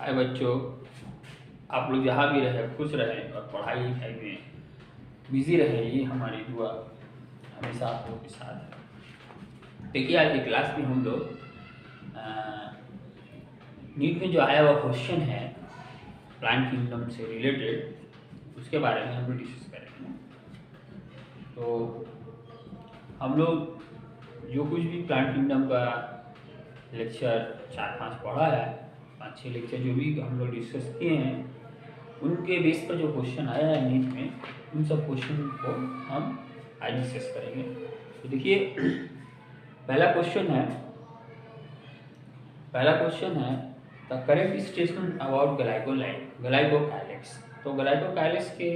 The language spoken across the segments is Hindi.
हाय बच्चों, आप लोग जहाँ भी रहे खुश रहें और पढ़ाई लिखाई में बिजी रहे, ये हमारी दुआ हमेशा आप लोगों के साथ है। देखिए आज की क्लास में हम लोग नीट में जो आया हुआ क्वेश्चन है प्लांट किंगडम से रिलेटेड, उसके बारे में हम लोग डिस्कस करेंगे। तो हम लोग जो कुछ भी प्लांट किंगडम का लेक्चर 4-5 पढ़ा है, 5-6 लेक्चर जो भी हम लोग डिस्कस किए हैं, उनके बेस पर जो क्वेश्चन आया है नीट में, उन सब क्वेश्चन को हम आज डिस्कस करेंगे। तो देखिए पहला क्वेश्चन है the correct statement about glycocalyx. तो ग्लाइकोकाइलिक्स के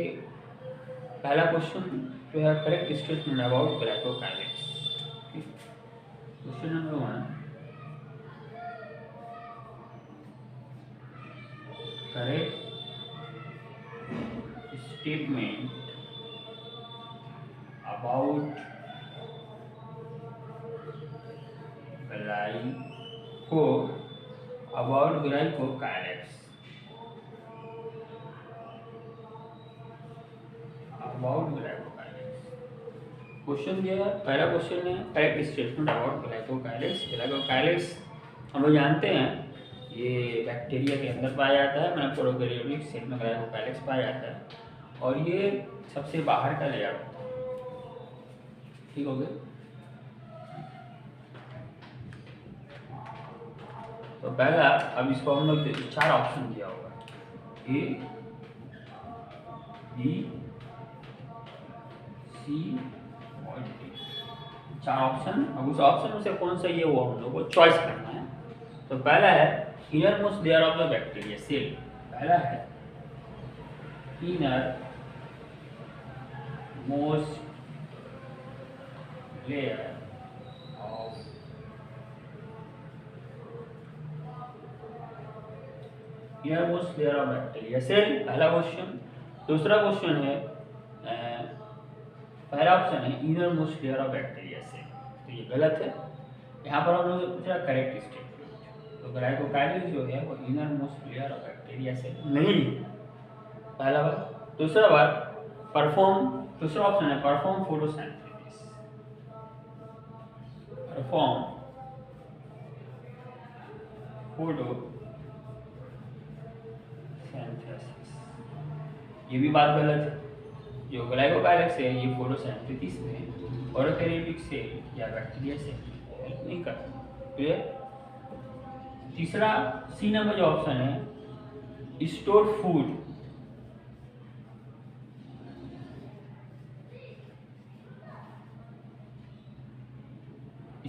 पहला क्वेश्चन जो है correct statement about glycocalyx. Question number 1, correct statement about glycocalyx। Question क्या है? पहला क्वेश्चन है correct statement about glycocalyx. Glycocalyx हम लोग जानते हैं ये बैक्टीरिया के अंदर पाया जाता है, मतलब प्रोकैरियोटिक सेल में ग्लाइकोकाइलिक्स पाया जाता है और ये सबसे बाहर का लेयर होता है। ठीक हो गया? तो पहला, अब इसको हम लोग 4 ऑप्शन दिया होगा, ए बी सी और डी, 4 ऑप्शन। अब उस ऑप्शन में से कौन सा ये वो हम लोग को चॉइस करना है। तो पहला है innermost layer of the bacteria cell. पहला है innermost layer of innermost layer of bacteria cell, पहला क्वेश्चन। दूसरा क्वेश्चन है पहला ऑप्शन है innermost layer of bacteria cell, तो ये गलत है। यहाँ पर हम लोग से पूछ रहा है करेक्ट स्टेटमेंट। तो ग्लाइकोकाइलिक्स जो है वो innermost layer of bacteria cell नहीं है, पहला बात। दूसरा बात दूसरा ऑप्शन है परफॉर्म फोटोसिंथेसिस। परफॉर्म फोटोसिंथेसिस, ये भी बात गलत है। जो ग्लाइकोकाइलिक्स है ये फोटोसिंथेसिस में प्रोकैरियोटिक सेल या बैक्टीरिया से हेल्प नहीं करता। क्लियर? तीसरा सी नंबर जो ऑप्शन है store food,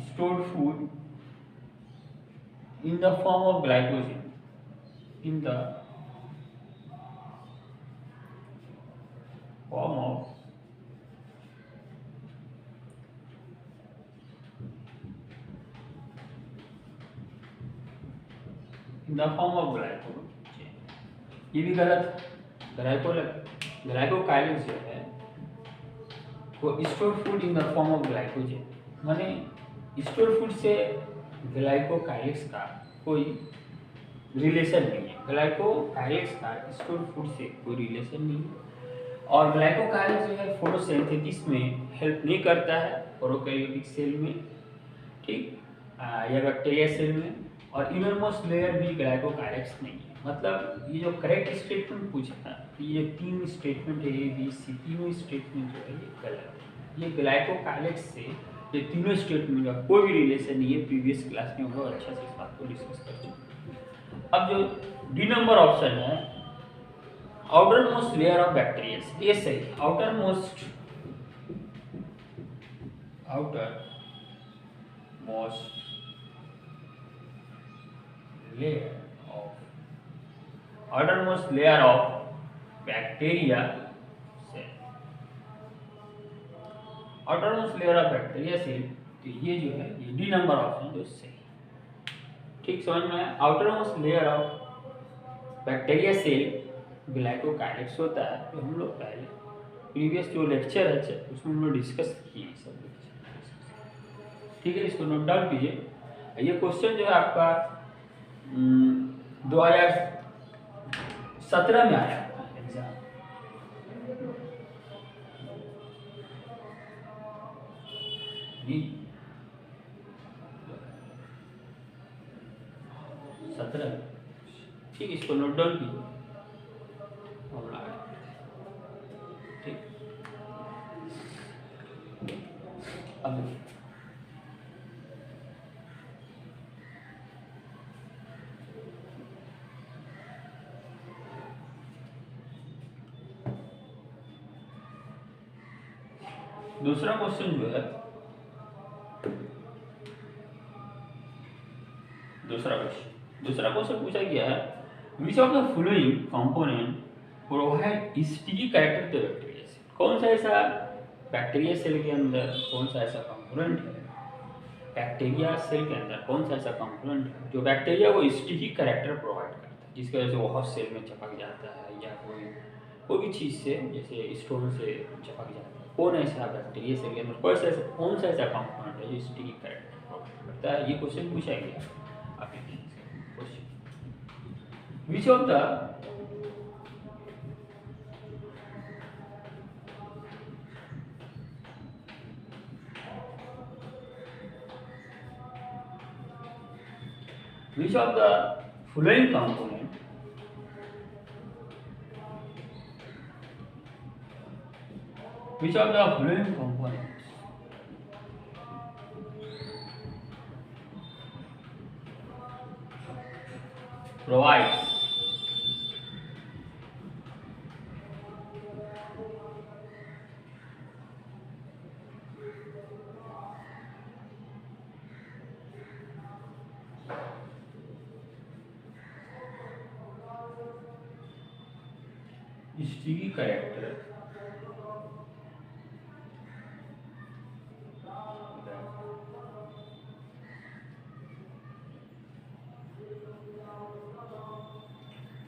stored food in the form of glycogen, in the form of glycogen। ये भी गलत। ग्लाइकोकाइलिक्स जो है वो store food in the form of glycogen, माने स्टोर फूड से ग्लाइकोकाइलिक्स का कोई रिलेशन नहीं है। ग्लाइकोकाइलिक्स का स्टोर फूड से कोई रिलेशन नहीं है और ग्लाइकोकाइलिक्स जो है फोटोसिंथेसिस में हेल्प नहीं करता है प्रोकैरियोटिक सेल में, ठीक, या बैक्टीरिया सेल में। और इनरमोस्ट लेयर भी ग्लाइकोकाइलिक्स नहीं है। मतलब ये जो करेक्ट स्टेटमेंट पूछा था, ये 3 स्टेटमेंट है, ए बी सी, तीनों स्टेटमेंट जो है ये गलत है। ये ग्लाइकोकाइलिक्स से ये तीनों स्टेटमेंट का कोई भी रिलेशन नहीं है। प्रीवियस क्लास में हम लोग अच्छा से इस बात को डिस्कस कर चुके। अब जो डी नंबर ऑप्शन है outermost layer of bacteria, ये सही। Outermost layer of bacteria cell, outermost layer of bacteria cell. तो ये जो है ये डी नंबर ऑप्शन जो सही, ठीक समझ में आया। Outermost layer of bacteria cell glycocalyx होता है, तो हम लोग पहले प्रीवियस जो लेक्चर है उसमें हम लोग डिस्कस किए सब लेक्चर, ठीक है। इसको नोट डाउन कीजिए। ये क्वेश्चन जो है आपका 17 में आया एग्जाम। नीट 17, ठीक, इसको नोट डाउन कीजिए। ठीक, अब दूसरा क्वेश्चन जो है, दूसरा क्वेश्चन पूछा गया है, which of the following component provide sticky character to bacteria cell. कौन सा ऐसा बैक्टीरिया सेल के अंदर कौन सा ऐसा कंपोनेंट है, बैक्टीरिया सेल के अंदर कौन सा ऐसा कंपोनेंट है जो बैक्टीरिया को स्टिकी कैरेक्टर प्रोवाइड करता है, जिसकी वजह से वो हॉट सेल में चिपक जाता है या कोई भी चीज़ से जैसे स्टोन से चिपक जाता है। कौन ऐसा बैक्टीरिया सेल के अंदर कौन सा ऐसा कंपोनेंट है जो स्टिकी कैरेक्टर प्रोवाइड करता है, ये क्वेश्चन पूछा गया। आप question, which of the which of the following component provides sticky character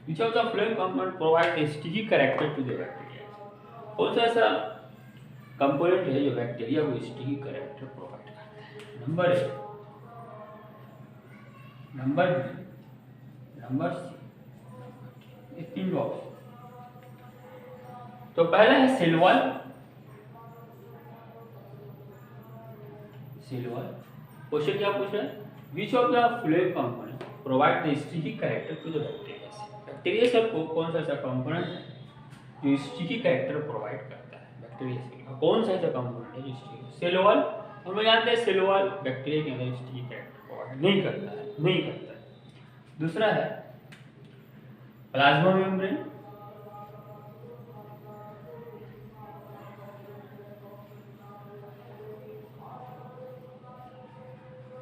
which of the following component provide a sticky character to the bacteria। कौन सा ऐसा कंपोनेंट है जो बैक्टीरिया को स्टिकी कैरेक्टर प्रोवाइड करता है। Number A, number B, number C, ये तीन ऑप्शन। तो पहला है सेल वॉल। क्वेश्चन क्या पूछ रहा है, which of the following component provide the sticky character to the bacteria cell. Bacteria cell को कौन सा ऐसा कंपोनेंट है जो स्टिकी कैरेक्टर प्रोवाइड करता है बैक्टीरिया सेल का, कौन सा ऐसा कंपोनेंट है जो स्टिकी। सेल वॉल हम लोग जानते हैं, सेल वॉल बैक्टीरिया के अंदर स्टिकी कैरेक्टर प्रोवाइड नहीं करता है। दूसरा है प्लाज्मा मेम्ब्रेन।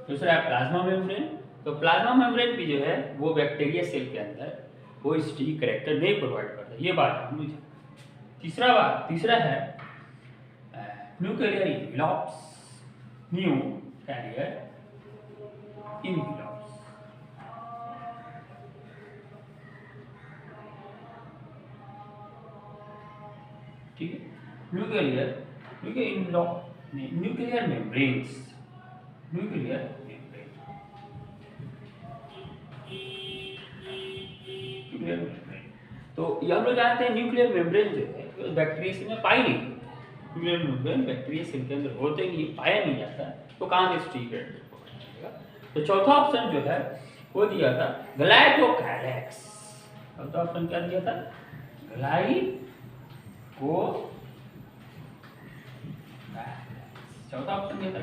दूसरा है प्लाज्मा मेम्ब्रेन। तो प्लाज्मा मेम्ब्रेन भी जो है वो बैक्टीरिया सेल के अंदर वो स्टिकी कैरेक्टर नहीं प्रोवाइड करता, ये बात हम लोग। तीसरा है न्यूक्लियर इनवेलप्स। ठीक है, न्यूक्लियर मेम्ब्रेन्स। तो ये हम लोग जानते हैं न्यूक्लियर मेम्ब्रेन जो है बैक्टीरिया सेल में पाई नहीं। न्यूक्लियर मेम्ब्रेन बैक्टीरिया सेल के अंदर होते नहीं, पाया नहीं जाता, तो कहाँ से स्टिकी कैरेक्टर प्रोवाइड करेगा। तो चौथा ऑप्शन जो है वो दिया था ग्लाइकोकाइलेक्स। चौथा ऑप्शन क्या दिया था, चौथा ऑप्शन दिया था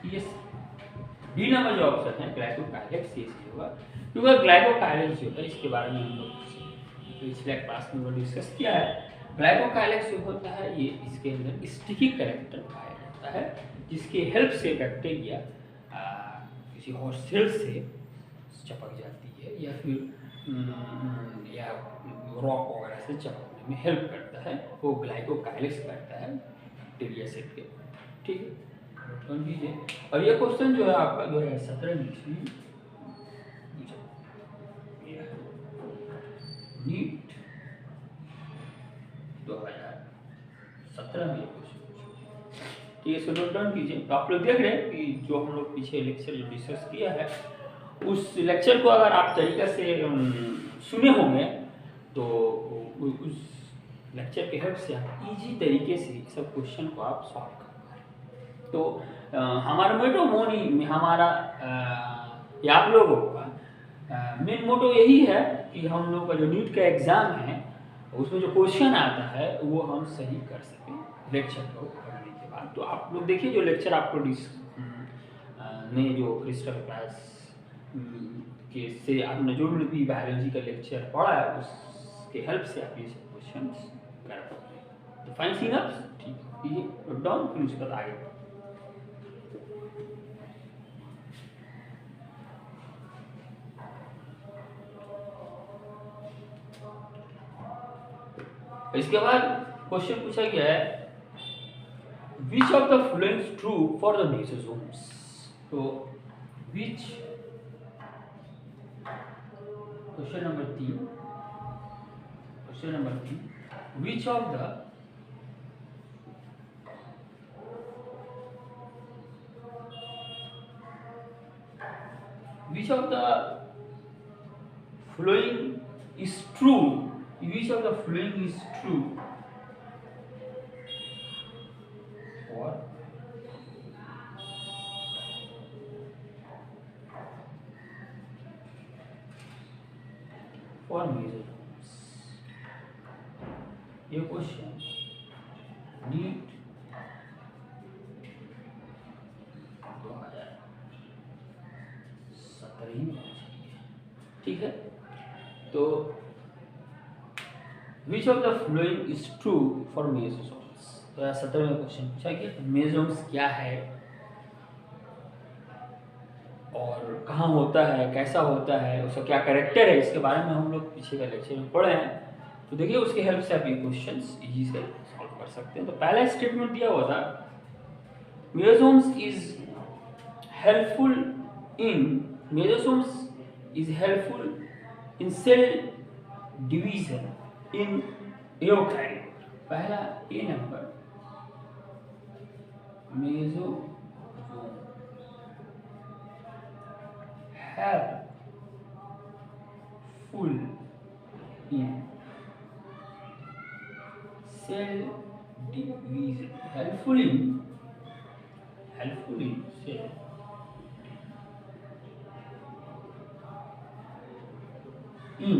ये डी नंबर जो ऑप्शन है ग्लाइकोकाइलेक्स, ये सही होगा। क्योंकि ग्लाइकोकाइलेक्स जो है इसके बारे में हम लोग पिछले क्लास में डिस्कस किया है। ग्लाइकोकाइलेक्स जो होता है ये इसके अंदर स्टिकी कैरेक्टर पाया जाता है, जिसकी हेल्प से बैक्टीरिया किसी हॉट सेल से चिपक जाती है या फिर या रॉक वगैरह से चिपकने में हेल्प करता है, वो ग्लाइकोकाइलेक्स करता है बैक्टीरिया सेल के। ठीक है, कीजिए। और ये क्वेश्चन जो है आपका 2017 में नीट 2017 में क्वेश्चन। ठीक है, सो नोट डाउन कीजिए। तो आप लोग देख रहे हैं कि जो हम लोग पीछे लेक्चर जो डिस्कस किया है उस लेक्चर को अगर आप तरीके से सुने होंगे, तो उस लेक्चर के हेल्प से आप इजी तरीके से सब क्वेश्चन को आप सॉल्व कर पाए। तो हमारा मोटो मोनी हमारा या आप लोगों का मेन मोटो यही है कि हम लोग का जो नीट का एग्ज़ाम है उसमें जो क्वेश्चन आता है वो हम सही कर सकें लेक्चर को पढ़ने के बाद। तो आप लोग देखिए जो लेक्चर आपको ने जो क्रिस्टल क्लास के से आपने जो भी बायोलॉजी का लेक्चर पढ़ा है उसके हेल्प से आप ये सब क्वेश्चन कर पाते हैं। तो फाइन सीनअप्स ठीक है, नोट डाउन, फिर उसके बाद आगे। इसके बाद क्वेश्चन पूछा गया है which of the following is true for the mesosomes. तो which, question number 3, which of the following is true, which of the following is true for mesosomes। ये क्वेश्चन नीट 2017 में, ठीक है। तो विच of the following is true for मेसोसोम्स। तो 17 में क्वेश्चन पूछा कि मेसोसोम्स क्या है और कहाँ होता है, कैसा होता है, उसका क्या कैरेक्टर है, इसके बारे में हम लोग पीछे का लेक्चर में पढ़े हैं। तो देखिए उसके हेल्प से आप ये क्वेश्चंस इजी से सॉल्व कर सकते हैं। तो पहला स्टेटमेंट दिया हुआ था mesosomes is helpful in cell division in eukaryote. पहला A number, mesosome helpful in cell division, helpful in cell in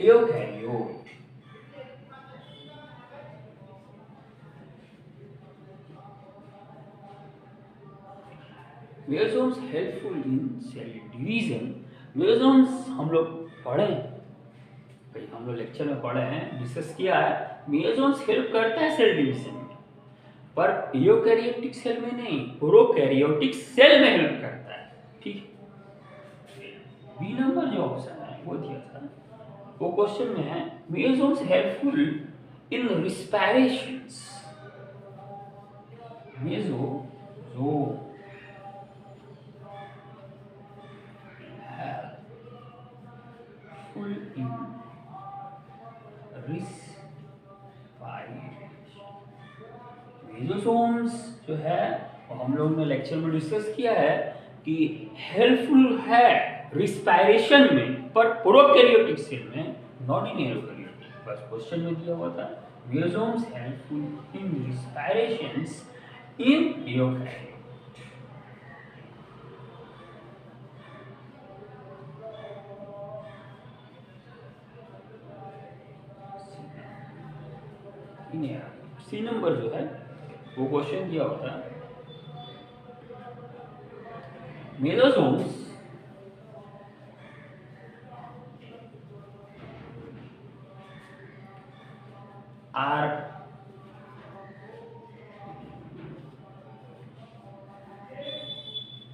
eukaryote। Mesosomes helpful in cell division. Mesosomes हम लोग पढ़े भाई, हम लोग लेक्चर में पढ़े हैं, डिस्कस किया है। मेसोसोम्स हेल्प करता है सेल डिवीजन में, पर यूकैरियोटिक सेल में नहीं, प्रोकैरियोटिक सेल में हेल्प करता है, ठीक है। बी नंबर जो ऑप्शन है वो दिया था, वो क्वेश्चन में है mesosomes helpful in respirations. Mesosome in respiration। Mesosomes जो है वो हम लोग ने लेक्चर में डिस्कस किया है कि हेल्पफुल है रिस्पायरेशन में, पर प्रोकैरियोटिक सेल में, नॉट इन यूकैरियोटिक। बस क्वेश्चन में दिया हुआ था mesosomes helpful in respirations in eukaryote. C number जो है वो क्वेश्चन दिया होता है mesosomes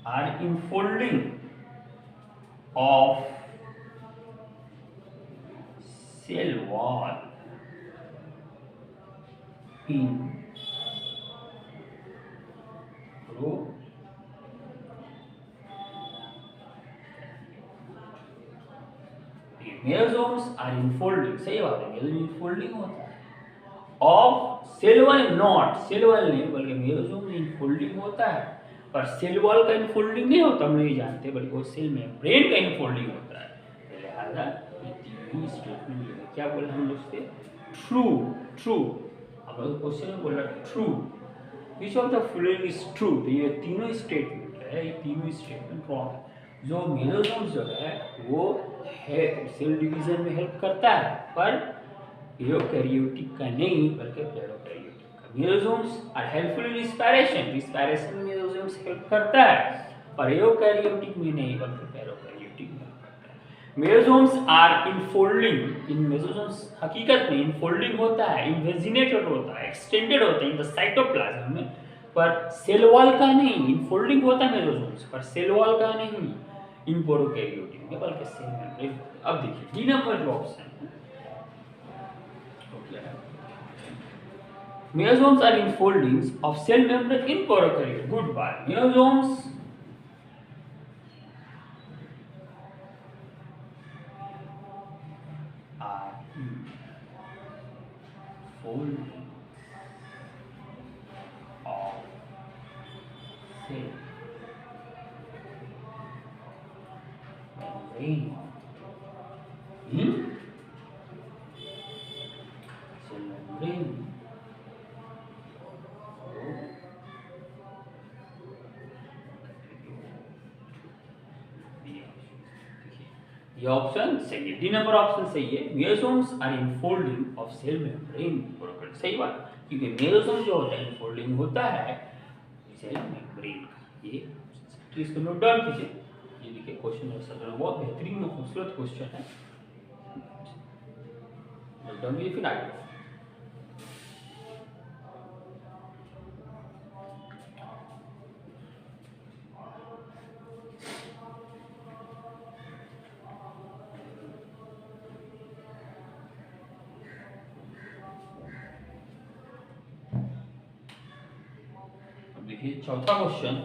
are enfolding of cell wall in mesosomes are infolding, सही बात है, मेसोसोम इनफोल्डिंग होता है of cell wall, not cell wall नहीं बल्कि मेसोसोम इनफोल्डिंग होता है पर सेल वॉल का इनफोल्डिंग नहीं होता, हम नहीं जानते, बल्कि वो सेल मेम्ब्रेन का इनफोल्डिंग होता है। लिहाजा ये तीनों स्टेटमेंट जो है क्या बोला हम लोग से, ट्रू। ट्रू अब क्वेश्चन में बोला true, which of the following is true, तो ये तीनों स्टेटमेंट है, ये तीनों स्टेटमेंट रॉन्ग है। जो मेसोसोम्स जो है वो है सेल डिवीजन में हेल्प करता है, पर यूकैरियोटिक का नहीं बल्कि प्रोकैरियोटिक का। Mesosomes are helpful in respiration, respiration में मेसोसोम्स हेल्प करता है, पर यूकैरियोटिक में नहीं बल्कि प्रोकैरियोटिक में हेल्प करता है। मेसोसोम्स आर इनफोल्डिंग, इन मेसोसोम्स हकीकत में इनफोल्डिंग होता है, इन्वेजिनेटेड होता है, एक्सटेंडेड होता है इन द साइटोप्लाज्म में, पर सेल वॉल का नहीं। इनफोल्डिंग होता है मेसोसोम्स पर सेल वॉल का नहीं इन प्रोकैरियोटिक में, बल्कि सेल मेम्ब्रेन। अब देखिए डी नंबर जो ऑप्शन है, mesosomes are enfoldings of cell membrane in prokaryote. Good boy. Mesosomes are enfoldings of cell membrane in cell membrane. ये ऑप्शन सही है, डी नंबर ऑप्शन सही है। Mesosomes are infolding of cell membrane prokaryote, सही बात, क्योंकि मेसोसोम जो होता है इनफोल्डिंग होता है सेल मेम्ब्रेन का। ये इसको नोट डाउन कीजिए। ये देखिए क्वेश्चन आंसर बहुत बेहतरीन और खूबसूरत क्वेश्चन है, नोट डाउन कीजिए फिर आगे। देखिए चौथा क्वेश्चन,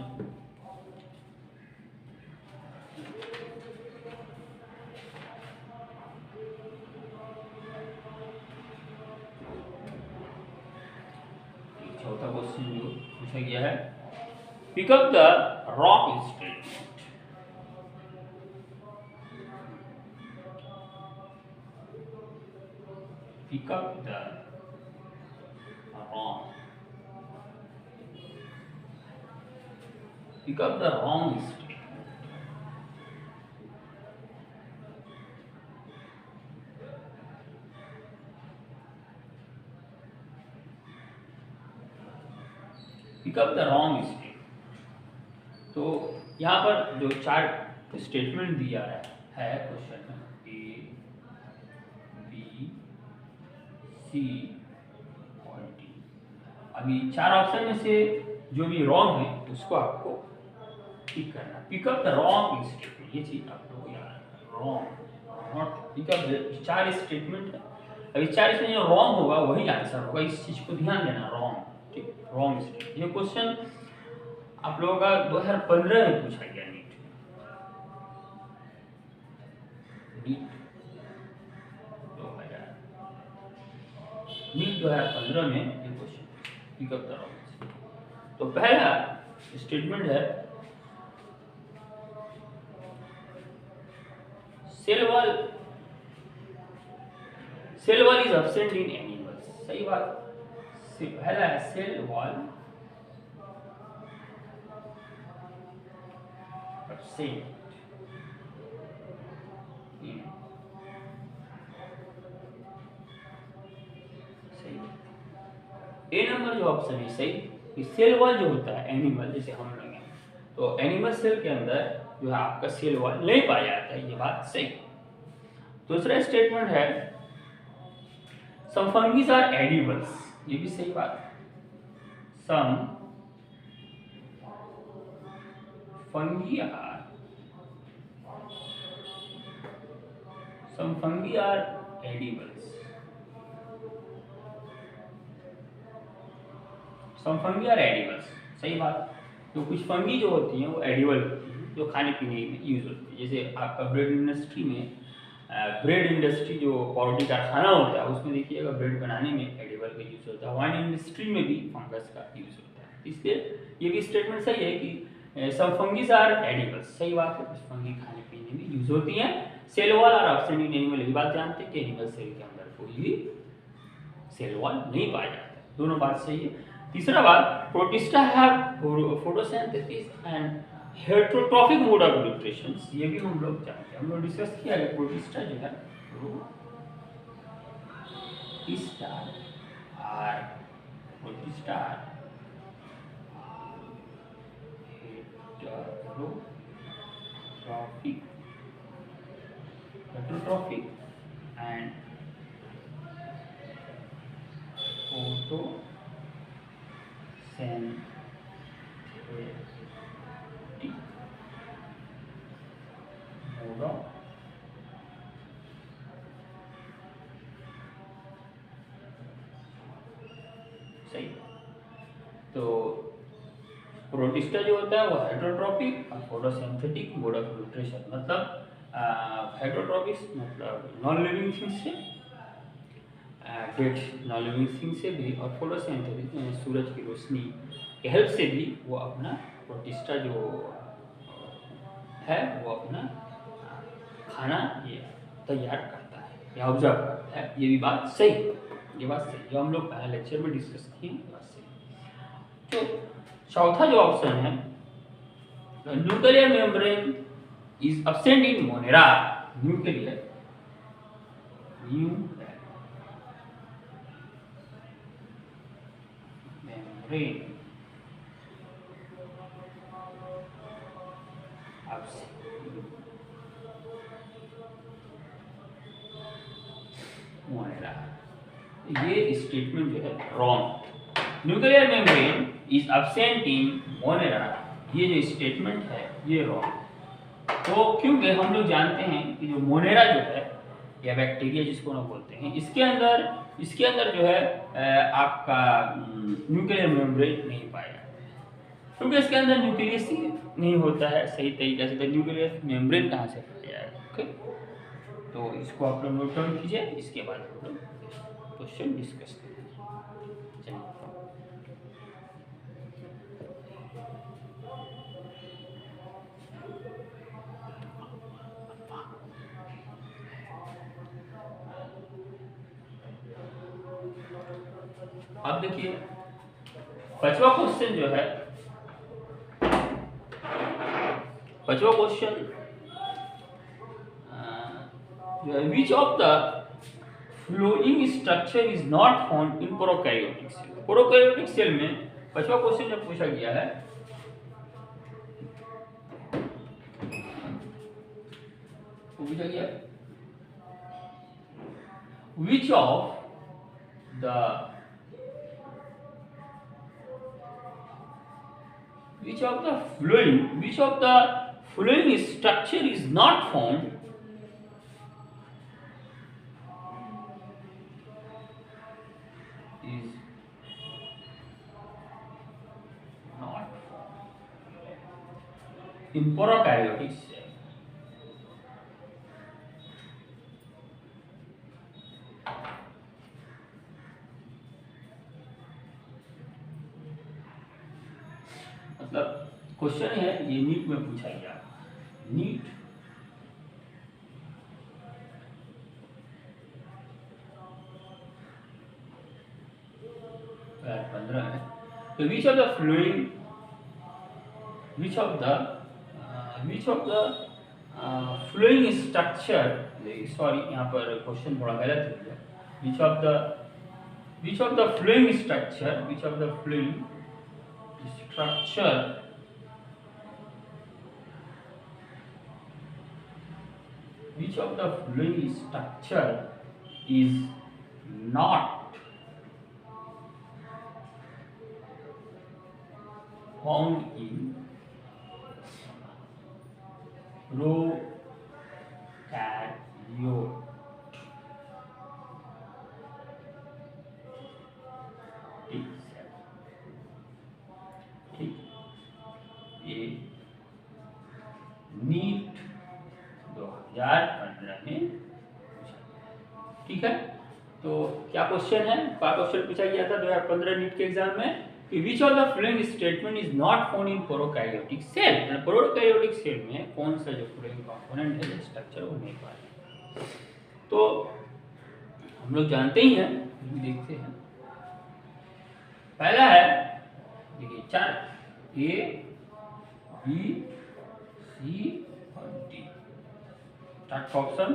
चौथा क्वेश्चन जो पूछा गया है, pick up the wrong statement. Pick up the wrong, pick up the wrong statement. Pick up the wrong statement. तो यहाँ पर जो चार स्टेटमेंट दिया है क्वेश्चन में, ए बी सी और डी। अभी चार ऑप्शन में से जो भी रॉन्ग है उसको आपको पिक करना। Pick up the wrong statement, ये चीज आप लोग याद रखना, रॉन्ग नॉट पिक अप। चार स्टेटमेंट है, अभी चार इसमें जो रॉन्ग होगा वही आंसर होगा, इस चीज को ध्यान देना। रॉन्ग, ठीक, रॉन्ग स्टेटमेंट। ये क्वेश्चन आप लोगों का 2015 में पूछा गया नीट 2015 में ये question pick up the wrong. तो पहला स्टेटमेंट है cell wall is absent in animals, सही बात। पहला है सेल वॉल एब्सेंट इन, सही। ए नंबर जो ऑप्शन है सही। सेल वॉल जो होता है एनिमल, जैसे हम लोग हैं, तो एनिमल सेल के अंदर जो है आपका सेल वॉल नहीं पाया जाता है, ये बात सही। दूसरा स्टेटमेंट है सम फंगीज आर एडिबल्स, ये भी सही बात। Some fungi are edibles, some fungi are edibles, सही बात। तो कुछ फंगी जो होती हैं वो एडिबल होती हैं, जो खाने पीने में यूज होती है। जैसे आपका ब्रेड इंडस्ट्री में, ब्रेड इंडस्ट्री जो पाउडर कारखाना होता है उसमें देखिएगा ब्रेड बनाने में एडिबल का यूज होता है। वाइन इंडस्ट्री में भी फंगस का यूज होता है। इसलिए ये भी स्टेटमेंट सही है कि सम फंगीज आर एडिबल्स, सही बात है, कुछ फंगी खाने पीने में यूज होती हैं। Cell wall are absent in animal, ये बात जानते हैं कि एनिमल सेल के अंदर कोई भी सेल वॉल नहीं पाया जाता है, दोनों बात सही है। तीसरा बात, protista have photosynthesis and heterotrophic mode of nutrition, ये भी हम लोग जानते हैं, हम लोग डिस्कस किया है। प्रोटिस्टा जो है protista heterotrophic and photosynthetic mode of सही। तो प्रोटिस्टा जो होता है वो हेटेरोट्रॉपिक और फोटोसिंथेटिक मोड ऑफ न्यूट्रिशन, मतलब हेटेरोट्रॉपिक मतलब नॉन लिविंग थिंग्स से, डेड नॉन लिविंग थिंग से भी, और फोटोसिंथेटिक सूरज की रोशनी के हेल्प से भी वो अपना प्रोटिस्टा जो है वो अपना खाना ये तैयार करता है या ऑब्जर्व करता है, ये भी बात सही है, ये बात सही जो हम लोग पहले लेक्चर में डिस्कस किए, बात सही। तो चौथा जो ऑप्शन है, nuclear membrane is absent in Monera, nuclear membrane Monera, ये स्टेटमेंट जो है wrong, nuclear membrane is absent in Monera, ये जो स्टेटमेंट है ये रॉन्ग। तो क्योंकि हम लोग जानते हैं कि जो मोनेरा जो है या बैक्टीरिया जिसको हम बोलते हैं, इसके अंदर जो है आपका न्यूक्लियर मेम्ब्रेन नहीं पाया जाता है, क्योंकि इसके अंदर न्यूक्लियस ही नहीं होता है सही तरीके से, तो न्यूक्लियर मेम्ब्रेन कहाँ से पाया जाएगा। ओके, तो इसको आप लोग नोट डाउन कीजिए, इसके बाद हम लोग क्वेश्चन डिस्कस करेंगे। अब देखिए पांचवा क्वेश्चन जो है, पांचवा क्वेश्चन जो है, which of the following structure is not found in prokaryotic cell. Prokaryotic cell में पांचवा क्वेश्चन जब पूछा गया है, पूछा गया which of the which of the following structure is not found in prokaryotic cell. मतलब क्वेश्चन है ये नीट में पूछा गया, नीट 15 है। तो which of the flowing structure, sorry यहाँ पर क्वेश्चन थोड़ा गलत हो गया, which of the flowing structure is not found in prokaryote. ठीक, ये नीट 2015 में पूछा, ठीक है। तो क्या क्वेश्चन है, क्या क्वेश्चन पूछा गया था 2015 नीट के एग्जाम में कि which of the following statement is not found in prokaryotic cell. Prokaryotic cell में कौन सा जो फॉलोइंग कंपोनेंट है स्ट्रक्चर वो नहीं पाया। तो हम लोग जानते ही हैं, देखते हैं। पहला है देखिए 4 ए बी सी और डी 4 ऑप्शन।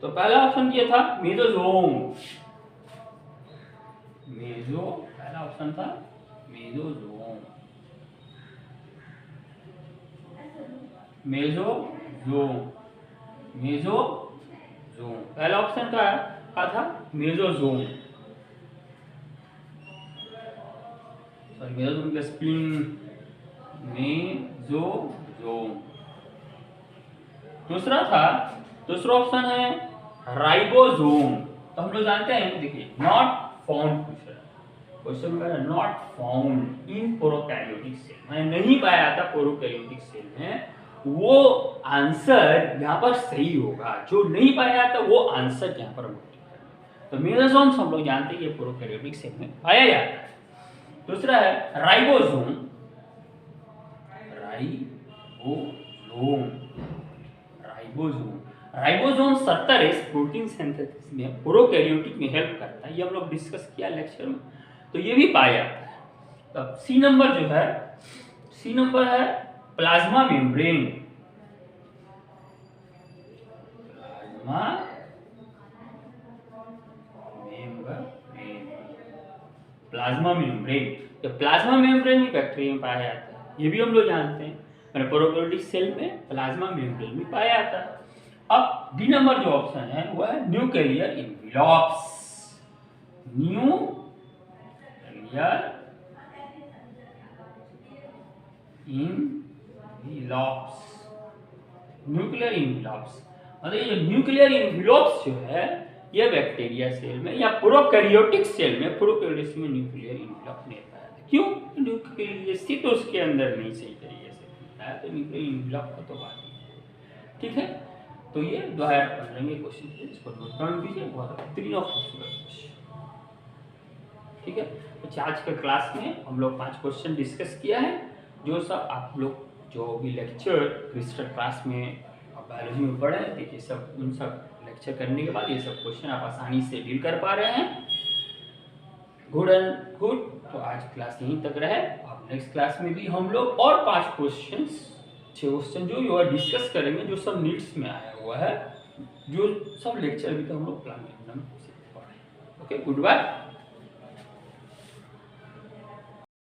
तो पहला ऑप्शन ये था मेसोजोम। पहला ऑप्शन था मेसोजोम। पहला ऑप्शन का था मेसोजोम। सॉरी मेसोजोम का स्पेलिंग मेसोजोम। दूसरा ऑप्शन है राइबोसोम। तो हम लोग जानते हैं, देखिए नॉट फाउंड क्वेश्चन का not found in prokaryotic cell, मैंने नहीं पाया था प्रोकैरियोटिक सेल में, वो आंसर यहाँ पर सही होगा। जो नहीं पाया था वो आंसर यहाँ पर है। तो मेसोजोम हम लोग जानते हैं ये प्रोकैरियोटिक सेल में पाया जाता है। दूसरा है राइबोसोम। राइबोसोम 70 प्रोटीन सिंथेसिस में प्रोकैरियोटिक में हेल्प करता है। ये हम लोग डिस्कस किया लेक्चर में। तो ये भी पाया जाता है। तब सी नंबर है प्लाज्मा मेम्ब्रेन। प्लाज्मा मेम्ब्रेन भी बैक्टीरिया में पाया जाता है। ये भी हम लोग जानते हैं, प्रोकैरियोटिक सेल में प्लाज्मा मेम्ब्रेन भी पाया जाता है। अब डी नंबर जो ऑप्शन है वो है न्यूक्लियर इन्वेलप्स। न्यूक्लियर इन्वेलप्स मतलब ये न्यूक्लियर इन्वेलप्स जो है ये बैक्टीरिया सेल में या प्रोकैरियोटिक सेल में, प्रोकैरियोटिक में न्यूक्लियर इन्वेलप नहीं पाया जाता। क्यों? न्यूक्लियस थी तो उसके अंदर नहीं सही तरीके से पाया, तो न्यूक्लियर इन्वेलप का तो बात नहीं। ठीक है, तो ये 2015 के क्वेश्चन है, इसको नोट डाउन कीजिए। बहुत 3 ऑफ क्वेश्चन। ठीक है, तो आज के क्लास में हम लोग 5 क्वेश्चन डिस्कस किया है। जो सब आप लोग जो भी लेक्चर क्रिस्टल क्लास में बायोलॉजी में पढ़े, देखिए सब उन सब लेक्चर करने के बाद ये सब क्वेश्चन आप आसानी से डील कर पा रहे हैं। Good and good. तो आज क्लास यहीं तक रहे। अब नेक्स्ट क्लास में भी हम लोग और 5 क्वेश्चन जो डिस्कस करेंगे, जो सब नीड्स में आया हुआ है, जो सब लेक्चर भी तो हम लोग प्लान करना। Okay, good bye.